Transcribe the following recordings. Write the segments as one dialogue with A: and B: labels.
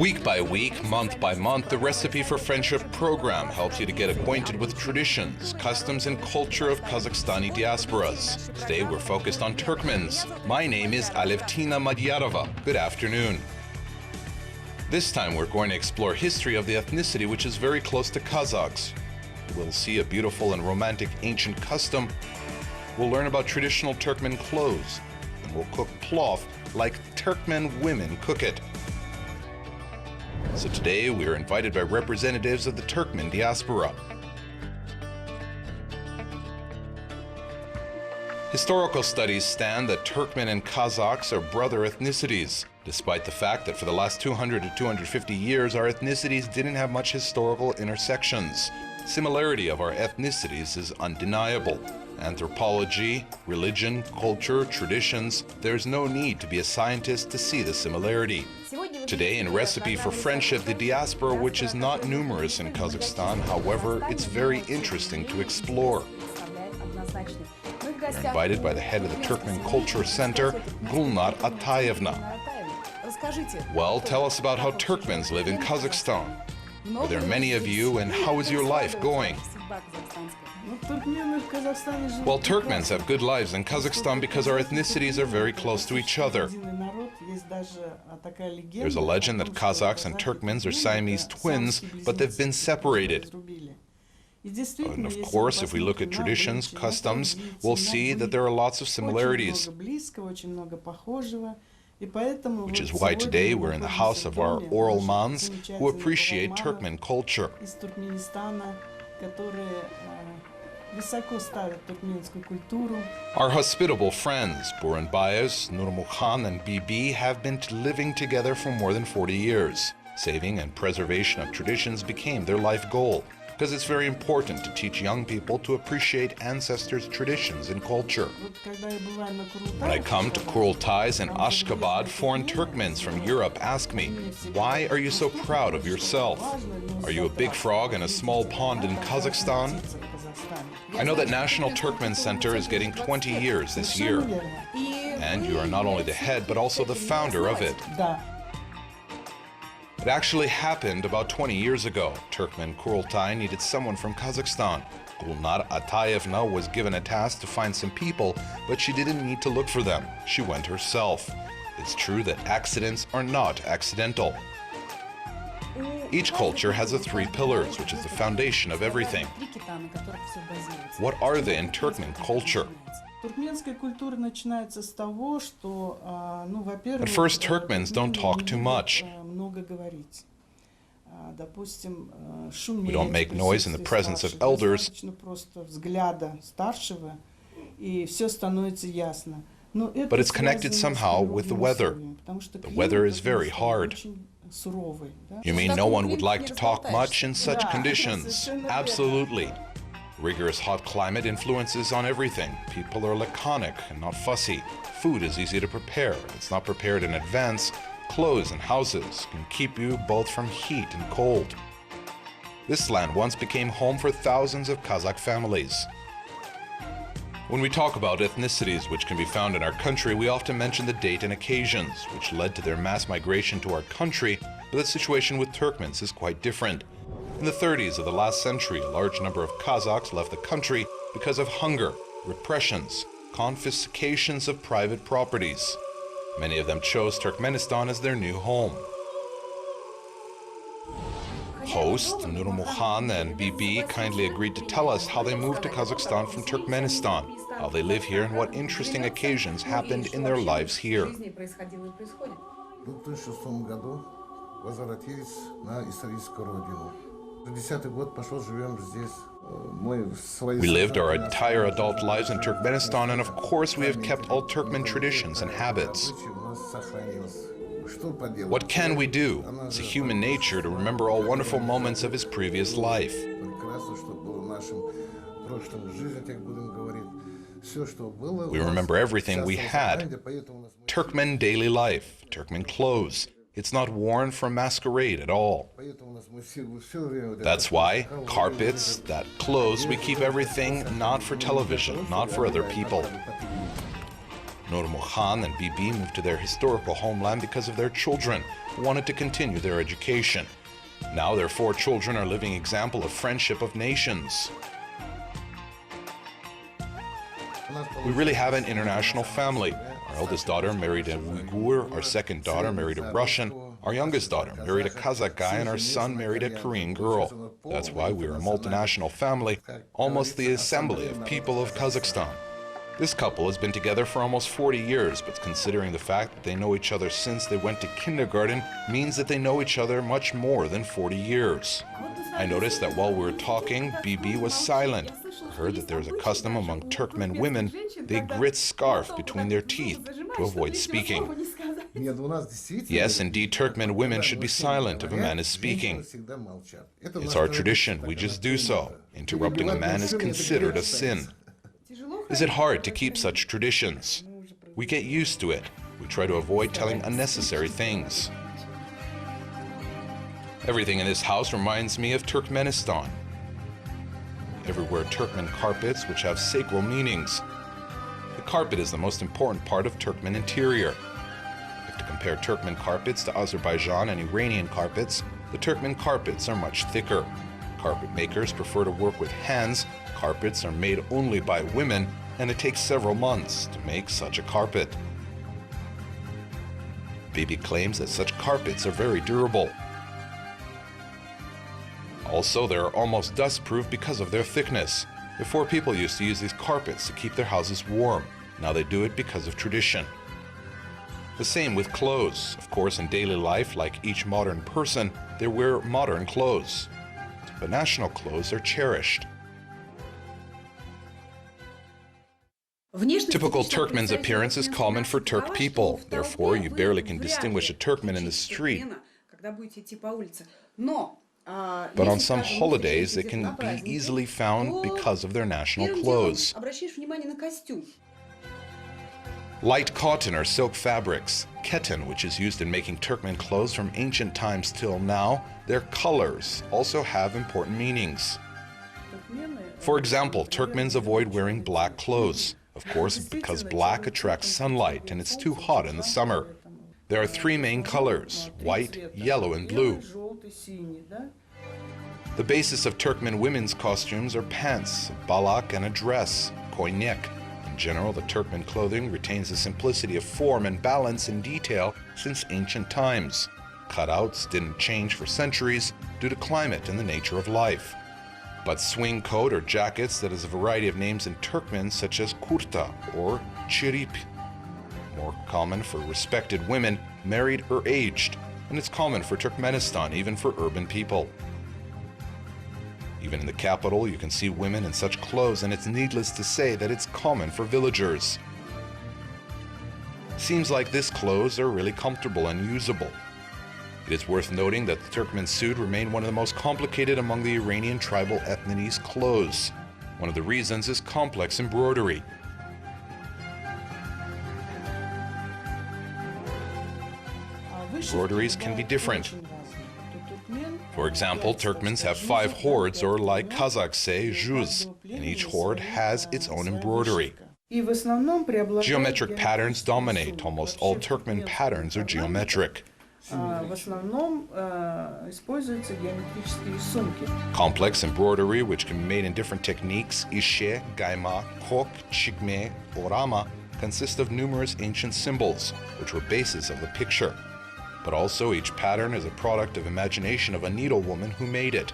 A: Week by week, month by month, the Recipe for Friendship program helps you to get acquainted with traditions, customs, and culture of Kazakhstani diasporas. Today we're focused on Turkmens. My name is Alevtina Madyarova. Good afternoon. This time we're going to explore history of the ethnicity which is very close to Kazakhs. We'll see a beautiful and romantic ancient custom. We'll learn about traditional Turkmen clothes. And we'll cook plov like Turkmen women cook it. So today we are invited by representatives of the Turkmen diaspora. Historical studies stand that Turkmen and Kazakhs are brother ethnicities, despite the fact that for the last 200 to 250 years our ethnicities didn't have much historical intersections. Similarity of our ethnicities is undeniable. Anthropology, religion, culture, traditions, there's no need to be a scientist to see the similarity. Today in Recipe for Friendship, the diaspora, which is not numerous in Kazakhstan, however, it's very interesting to explore. We're invited by the head of the Turkmen Culture Center, Gulnar Atayevna. Well, tell us about how Turkmens live in Kazakhstan. Are there many of you, and how is your life going? Well, Turkmens have good lives in Kazakhstan because our ethnicities are very close to each other. There's a legend that Kazakhs and Turkmens are Siamese twins, but they've been separated. And of course, if we look at traditions, customs, we'll see that there are lots of similarities. Which is why today we're in the house of our oral mans who appreciate Turkmen culture. Our hospitable friends, Buranbayevs, Nurmukhan and Bibi, have been living together for more than 40 years. Saving and preservation of traditions became their life goal, because it's very important to teach young people to appreciate ancestors' traditions and culture. When I come to Kurultais in Ashgabat, foreign Turkmens from Europe ask me, why are you so proud of yourself? Are you a big frog in a small pond in Kazakhstan? I know that National Turkmen Center is getting 20 years this year. And you are not only the head, but also the founder of it. It actually happened about 20 years ago. Turkmen Kurultai needed someone from Kazakhstan. Gulnar Atayevna was given a task to find some people, but she didn't need to look for them. She went herself. It's true that accidents are not accidental. Each culture has the three pillars, which is the foundation of everything. What are they in Turkmen culture? At first, Turkmens don't talk too much. We don't make noise in the presence of elders. But it's connected somehow with the weather. The weather is very hard. You mean no one would like to talk much in such conditions? Absolutely. Rigorous hot climate influences on everything. People are laconic and not fussy. Food is easy to prepare. It's not prepared in advance. Clothes and houses can keep you both from heat and cold. This land once became home for thousands of Kazakh families. When we talk about ethnicities which can be found in our country, we often mention the date and occasions which led to their mass migration to our country, but the situation with Turkmens is quite different. In the 30s of the last century, a large number of Kazakhs left the country because of hunger, repressions, confiscations of private properties. Many of them chose Turkmenistan as their new home. Host Nurmukhan and Bibi kindly agreed to tell us how they moved to Kazakhstan from Turkmenistan, how they live here, and what interesting occasions happened in their lives here. We lived our entire adult lives in Turkmenistan, and of course we have kept all Turkmen traditions and habits. What can we do? It's a human nature to remember all wonderful moments of his previous life. We remember everything we had. Turkmen daily life, Turkmen clothes. It's not worn for masquerade at all. That's why carpets, that clothes, we keep everything not for television, not for other people. Nurmukhan and Bibi moved to their historical homeland because of their children, wanted to continue their education. Now their 4 children are living example of friendship of nations. We really have an international family. Our eldest daughter married a Uyghur, our second daughter married a Russian, our youngest daughter married a Kazakh guy, and our son married a Korean girl. That's why we are a multinational family, almost the assembly of people of Kazakhstan. This couple has been together for almost 40 years, but considering the fact that they know each other since they went to kindergarten means that they know each other much more than 40 years. I noticed that while we were talking, Bibi was silent. I heard that there is a custom among Turkmen women. They grit scarf between their teeth to avoid speaking. Yes, indeed, Turkmen women should be silent if a man is speaking. It's our tradition, we just do so. Interrupting a man is considered a sin. Is it hard to keep such traditions? We get used to it. We try to avoid telling unnecessary things. Everything in this house reminds me of Turkmenistan. Everywhere Turkmen carpets which have sacral meanings. The carpet is the most important part of Turkmen interior. If to compare Turkmen carpets to Azerbaijan and Iranian carpets, the Turkmen carpets are much thicker. Carpet makers prefer to work with hands. Carpets are made only by women, and it takes several months to make such a carpet. Bibi claims that such carpets are very durable. Also, they are almost dust-proof because of their thickness. Before, people used to use these carpets to keep their houses warm. Now they do it because of tradition. The same with clothes. Of course, in daily life, like each modern person, they wear modern clothes. But national clothes are cherished. Typical Turkmen's appearance is common for Turk people. Therefore, you barely can distinguish a Turkmen in the street. But on some holidays, they can be easily found because of their national clothes. Light cotton or silk fabrics, ketan, which is used in making Turkmen clothes from ancient times till now, their colors also have important meanings. For example, Turkmens avoid wearing black clothes, of course, because black attracts sunlight and it's too hot in the summer. There are 3 main colors: white, yellow, and blue. The basis of Turkmen women's costumes are pants, a balak, and a dress, koynek. In general, the Turkmen clothing retains the simplicity of form and balance in detail since ancient times. Cutouts didn't change for centuries due to climate and the nature of life. But swing coat or jackets that has a variety of names in Turkmen, such as kurta or chirip, more common for respected women, married or aged, and it's common for Turkmenistan, even for urban people. Even in the capital, you can see women in such clothes, and it's needless to say that it's common for villagers. Seems like these clothes are really comfortable and usable. It is worth noting that the Turkmen suit remain one of the most complicated among the Iranian tribal ethnicities' clothes. One of the reasons is complex embroidery. Embroideries can be different. For example, Turkmens have 5 hordes, or like Kazakhs say, juz, and each horde has its own embroidery. Geometric patterns dominate. Almost all Turkmen patterns are geometric. Complex embroidery, which can be made in different techniques, ishe, gaima, kok, chigme, orama, consist of numerous ancient symbols, which were bases of the picture. But also each pattern is a product of imagination of a needlewoman who made it.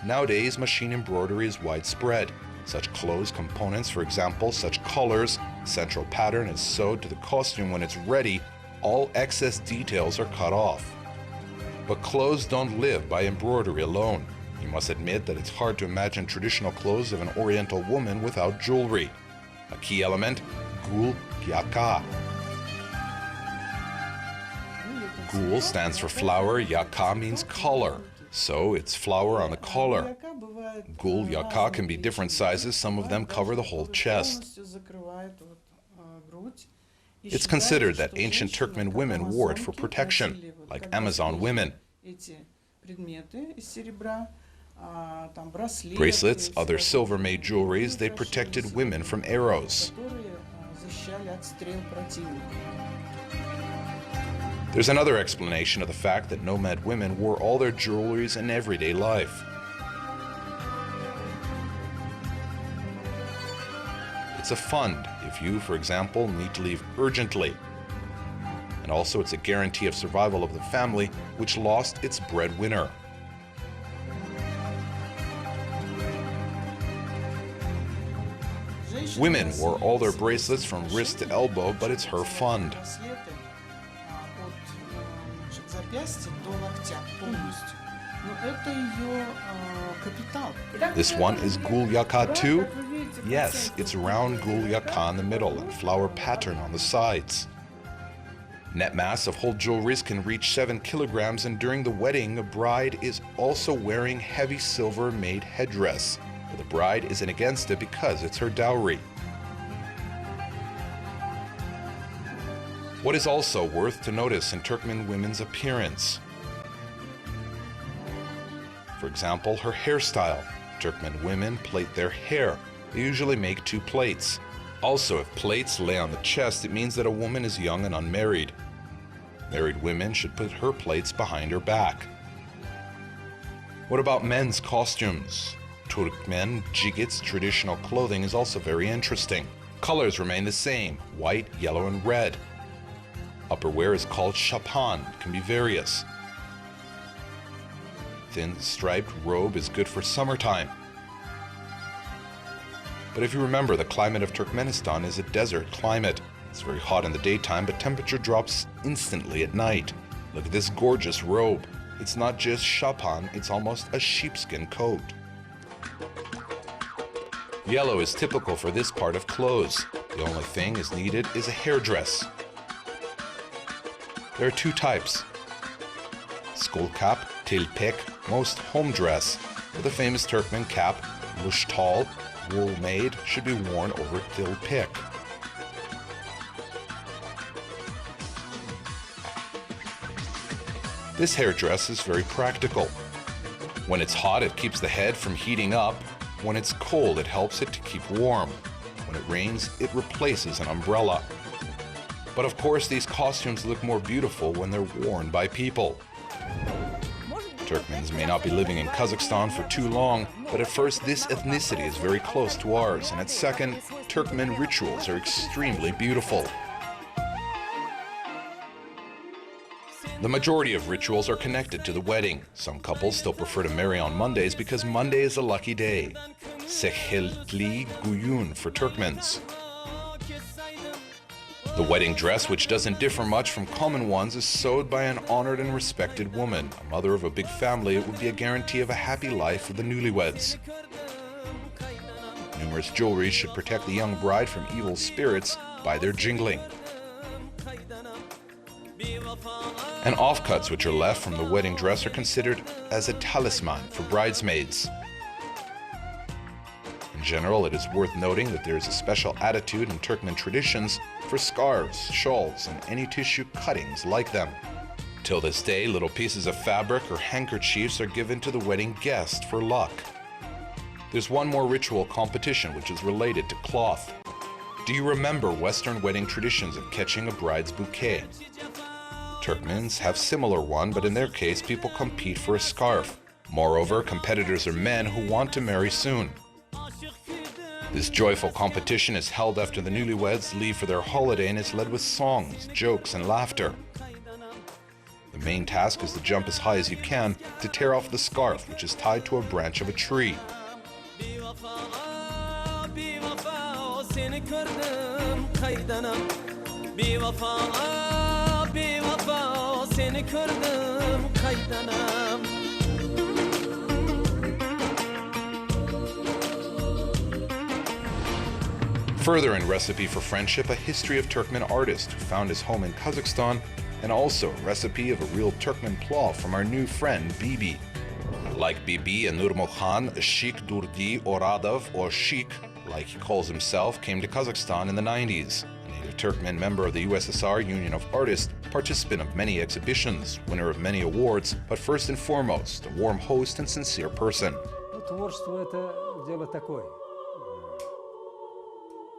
A: Nowadays, machine embroidery is widespread. Such clothes components, for example, such colors, central pattern is sewed to the costume when it's ready. All excess details are cut off. But clothes don't live by embroidery alone. You must admit that it's hard to imagine traditional clothes of an Oriental woman without jewelry. A key element, gul yaka. Gul stands for flower, yaka means collar. So it's flower on the collar. Gul yaka can be different sizes, some of them cover the whole chest. It's considered that ancient Turkmen women wore it for protection, like Amazon women. Bracelets, other silver-made jewelries, they protected women from arrows. There's another explanation of the fact that nomad women wore all their jewelries in everyday life. It's a fund if you, for example, need to leave urgently. And also it's a guarantee of survival of the family which lost its breadwinner. Women wore all their bracelets from wrist to elbow, but it's her fund. This one is gul yaka too? Yes, it's round gul yaka in the middle and flower pattern on the sides. Net mass of whole jewelries can reach 7 kilograms, and during the wedding, a bride is also wearing heavy silver-made headdress. But the bride isn't against it because it's her dowry. What is also worth to notice in Turkmen women's appearance? For example, her hairstyle. Turkmen women plait their hair. They usually make 2 plaits. Also, if plaits lay on the chest, it means that a woman is young and unmarried. Married women should put her plaits behind her back. What about men's costumes? Turkmen Jigit's traditional clothing is also very interesting. Colors remain the same, white, yellow, and red. Upperwear is called shapan, it can be various. Thin striped robe is good for summertime. But if you remember, the climate of Turkmenistan is a desert climate. It's very hot in the daytime, but temperature drops instantly at night. Look at this gorgeous robe. It's not just shapan, it's almost a sheepskin coat. Yellow is typical for this part of clothes. The only thing is needed is a hairdress. There are 2 types. Skull cap, tilpek, most home dress. With the famous Turkmen cap, mushtal, wool made, should be worn over tilpek. This hairdress is very practical. When it's hot, it keeps the head from heating up. When it's cold, it helps it to keep warm. When it rains, it replaces an umbrella. But of course, these costumes look more beautiful when they're worn by people. Turkmens may not be living in Kazakhstan for too long, but at first, this ethnicity is very close to ours, and at second, Turkmen rituals are extremely beautiful. The majority of rituals are connected to the wedding. Some couples still prefer to marry on Mondays because Monday is a lucky day. Sekheltli Guyun for Turkmens. The wedding dress, which doesn't differ much from common ones, is sewed by an honored and respected woman. A mother of a big family, it would be a guarantee of a happy life for the newlyweds. Numerous jewelry should protect the young bride from evil spirits by their jingling. And offcuts which are left from the wedding dress are considered as a talisman for bridesmaids. In general, it is worth noting that there is a special attitude in Turkmen traditions for scarves, shawls, and any tissue cuttings like them. Till this day, little pieces of fabric or handkerchiefs are given to the wedding guest for luck. There's one more ritual competition which is related to cloth. Do you remember Western wedding traditions of catching a bride's bouquet? Turkmens have similar one, but in their case, people compete for a scarf. Moreover, competitors are men who want to marry soon. This joyful competition is held after the newlyweds leave for their holiday and is led with songs, jokes, and laughter. The main task is to jump as high as you can to tear off the scarf, which is tied to a branch of a tree. Further in Recipe for Friendship, a history of Turkmen artist who found his home in Kazakhstan, and also a recipe of a real Turkmen plov from our new friend Bibi. Like Bibi and Nurmukhan, Sheikh Durdi Oradov, or Sheikh, like he calls himself, came to Kazakhstan in the 90s. A native Turkmen member of the USSR Union of Artists, participant of many exhibitions, winner of many awards, but first and foremost, a warm host and sincere person.
B: Творчество — это дело такое,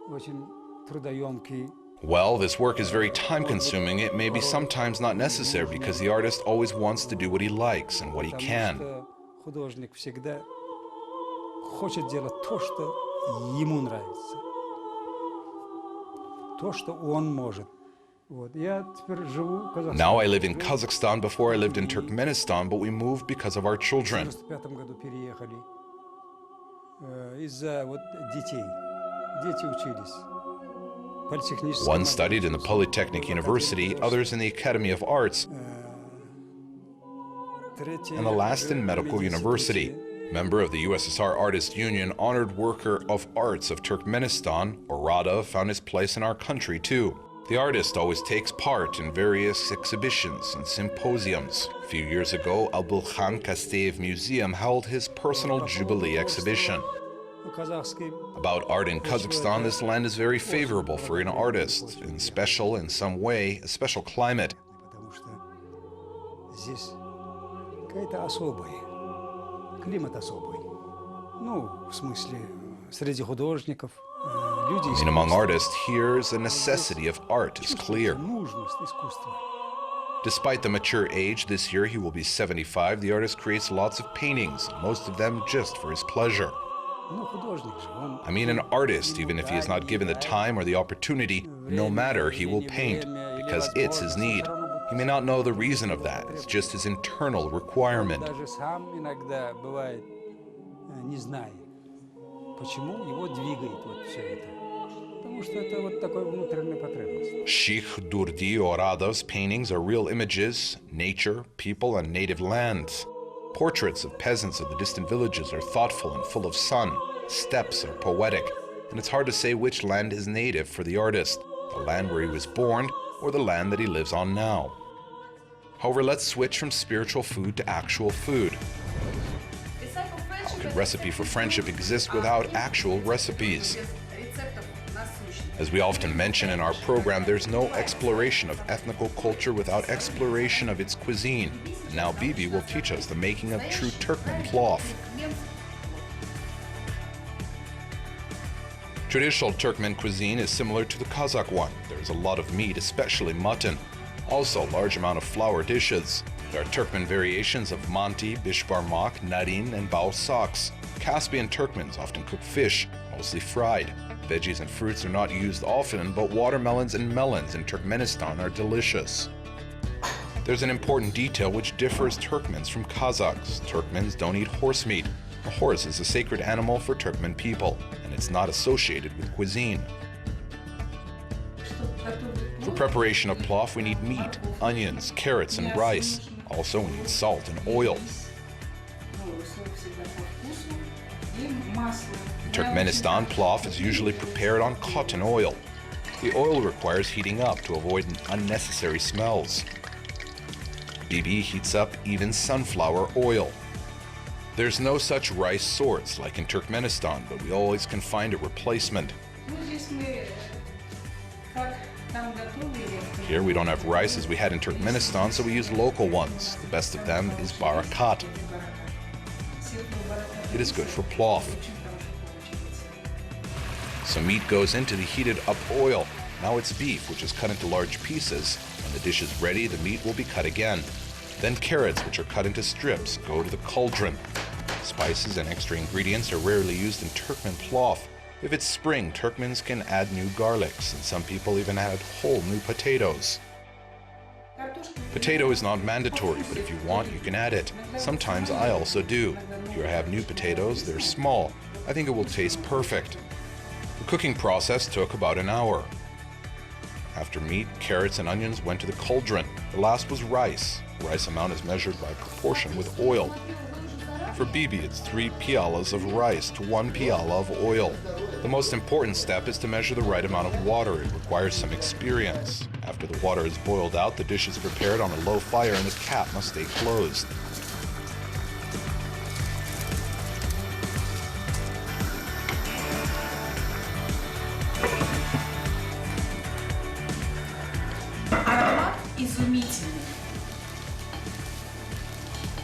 B: очень трудоемкий
A: Well, this work is very time-consuming. It may be sometimes not necessary because the artist always wants to do what he likes and what he can.
B: Художник всегда хочет делать то, что ему нравится, то, что он может.
A: Now I live in Kazakhstan. Before I lived in Turkmenistan, but we moved because of our children. One studied in the Polytechnic University, others in the Academy of Arts, and the last in Medical University. Member of the USSR Artists Union, honored worker of arts of Turkmenistan, Orada found his place in our country too. The artist always takes part in various exhibitions and symposiums. A few years ago, Kazakh Museum held his personal Jubilee exhibition. About art in Kazakhstan, this land is very favorable for an artist, in some way, a special climate. And among artists, here's the necessity of art is clear. Despite the mature age, this year he will be 75, the artist creates lots of paintings, most of them just for his pleasure. I mean, an artist, even if he is not given the time or the opportunity, no matter, he will paint, because it's his need. He may not know the reason of that, it's just his internal requirement. Sheikh Durdi Oradov's paintings are real images, nature, people, and native lands. Portraits of peasants of the distant villages are thoughtful and full of sun. Steppes are poetic, and it's hard to say which land is native for the artist, the land where he was born or the land that he lives on now. However, let's switch from spiritual food to actual food. How could recipe for friendship exist without actual recipes? As we often mention in our program, there's no exploration of ethnical culture without exploration of its cuisine. And now Bibi will teach us the making of true Turkmen plov. Traditional Turkmen cuisine is similar to the Kazakh one. There's a lot of meat, especially mutton. Also, a large amount of flour dishes. There are Turkmen variations of manti, bishbarmak, narin, and bağırsaks. Caspian Turkmens often cook fish, mostly fried. Veggies and fruits are not used often, but watermelons and melons in Turkmenistan are delicious. There's an important detail which differs Turkmens from Kazakhs. Turkmens don't eat horse meat. A horse is a sacred animal for Turkmen people, and it's not associated with cuisine. For preparation of plov, we need meat, onions, carrots, and rice. Also, we need salt and oil. In Turkmenistan, plov is usually prepared on cotton oil. The oil requires heating up to avoid unnecessary smells. Bibi heats up even sunflower oil. There's no such rice sorts like in Turkmenistan, but we always can find a replacement. Here we don't have rice as we had in Turkmenistan, so we use local ones. The best of them is barakat. It is good for plov. Some meat goes into the heated up oil. Now it's beef, which is cut into large pieces. When the dish is ready, the meat will be cut again. Then carrots, which are cut into strips, go to the cauldron. Spices and extra ingredients are rarely used in Turkmen plov. If it's spring, Turkmens can add new garlics, and some people even add whole new potatoes. Potato is not mandatory, but if you want, you can add it. Sometimes I also do. Here I have new potatoes, they're small. I think it will taste perfect. The cooking process took about an hour. After meat, carrots and onions went to the cauldron. The last was rice. Rice amount is measured by proportion with oil. For Bibi, it's 3 pialas of rice to 1 piala of oil. The most important step is to measure the right amount of water. It requires some experience. After the water is boiled out, the dish is prepared on a low fire and the cap must stay closed.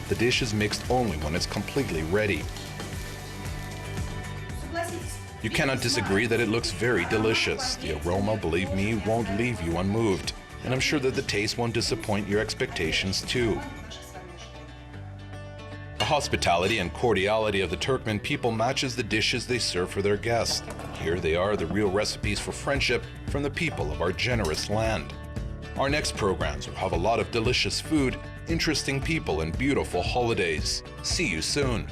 A: The dish is mixed only when it's completely ready. You cannot disagree that it looks very delicious. The aroma, believe me, won't leave you unmoved. And I'm sure that the taste won't disappoint your expectations too. The hospitality and cordiality of the Turkmen people matches the dishes they serve for their guests. Here they are, the real recipes for friendship from the people of our generous land. Our next programs will have a lot of delicious food, interesting people, and beautiful holidays. See you soon.